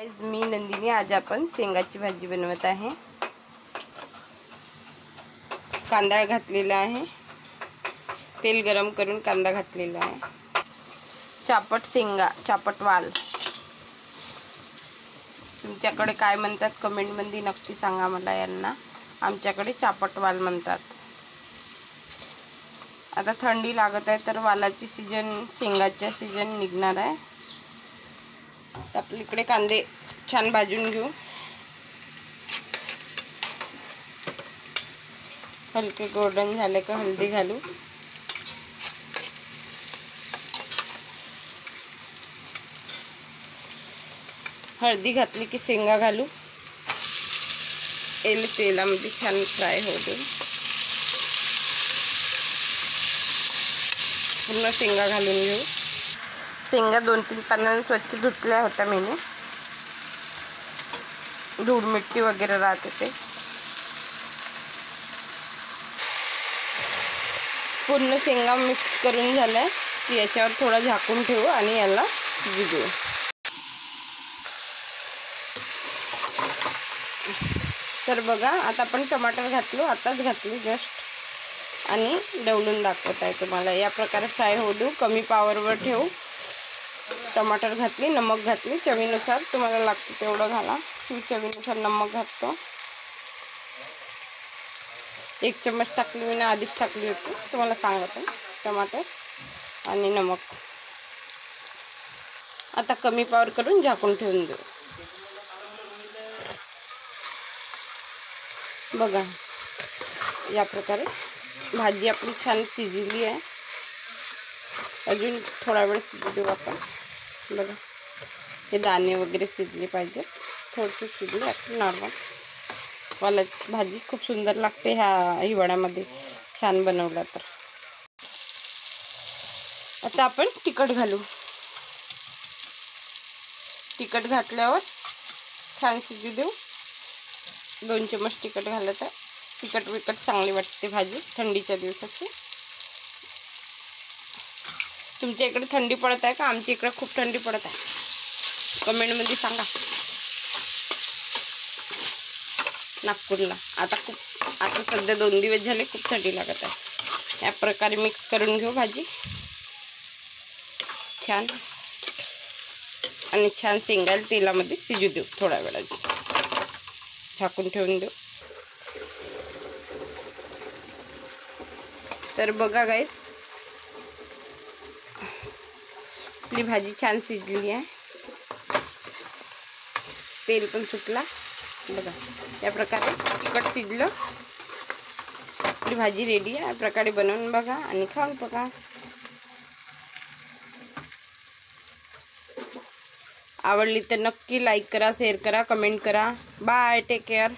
मी नंदिनी, आज आपण शेंगाची भाजी बनवत आहे। कांदा घातलेला आहे, तेल गरम करून कांदा घातलेला आहे। चापट शेंगा, चापट वाल, तुमच्याकडे काय म्हणतात कमेंट मध्ये नक्की सांगा मला यांना। आमच्याकडे चापट वाल म्हणतात। आता थंडी लागत आहे तर वालाची सीजन, शेंगाचा सीजन निघणार आहे। आपल्याकडे कांदे छान भाजून घेऊ, हलके गोल्डन झाले का हळदी घालू। हळदी घातली की शेंगा घालू, तेलामध्ये छान फ्राय होऊ दे। पूर्ण शेंगा घालून घेऊ। शेंगा 2-3 पाण्याने स्वच्छ धुतल्या होत्या मीने, धूळ मिट्टी वगैरे राहते ते। पूर्ण शेंगा मिक्स करून झालाय की याच्यावर थोडा झाकून ठेवू आणि याला शिजू। तर बघा, आता आपण टमाटर घातलो, आताच घातली जस्ट, आणि डवलून दाखवत आहे तुम्हाला। या प्रकारे फ्राय होऊ देऊ, कमी पॉवरवर ठेवू। टमाटर घातली, नमक घातली, चवीनुसार तुम्हाला लागतं तेवढं घाला। मी चवीनुसार नमक घालतो, 1 चम्मच टाकली मी, आधीच टाकली होती तुम्हाला सांगते। टमाटर आणि नमक आता कमी पॉवर करून झाकून ठेवून देऊ। बघा, या प्रकारे भाजी आपली छान शिजली आहे। अजून थोडा वेळ शिजू देऊ आपण। बघा, हे दाणे वगैरे शिजले पाहिजे, थोडंसं शिजले आपली नॉर्मल। वालाची भाजी खूप सुंदर लागते ह्या हिवाळ्यामध्ये छान बनवला तर। आता आपण तिखट घालू। तिखट घातल्यावर छान शिजू देऊ। 2 चम्मच तिखट घालत आहे। तिखट चांगली वाटते भाजी थंडीच्या दिवसाची। तुमच्या इकडे थंडी पडत आहे का? आमच्या इकडे खूप थंडी पडत आहे, कमेंट मध्ये सांगा। नागपूरला आता सध्या 2 दिवस झाले खूप थंडी लागत आहे। या प्रकारे मिक्स करून घेऊ भाजी छान, आणि छान शेंगा तेलामध्ये शिजू देऊ। थोडा वेळ झाकून ठेवून देऊ। तर बघा गाईस, आपली भाजी छान शिजली आहे, तेल पण सुटला। बघा, या प्रकारे तिखट शिजलं, आपली भाजी रेडी आहे। या प्रकारे बनवून बघा आणि खाऊन बघा। आवडली तर नक्की लाईक करा, शेअर करा, कमेंट करा। Bye, take care.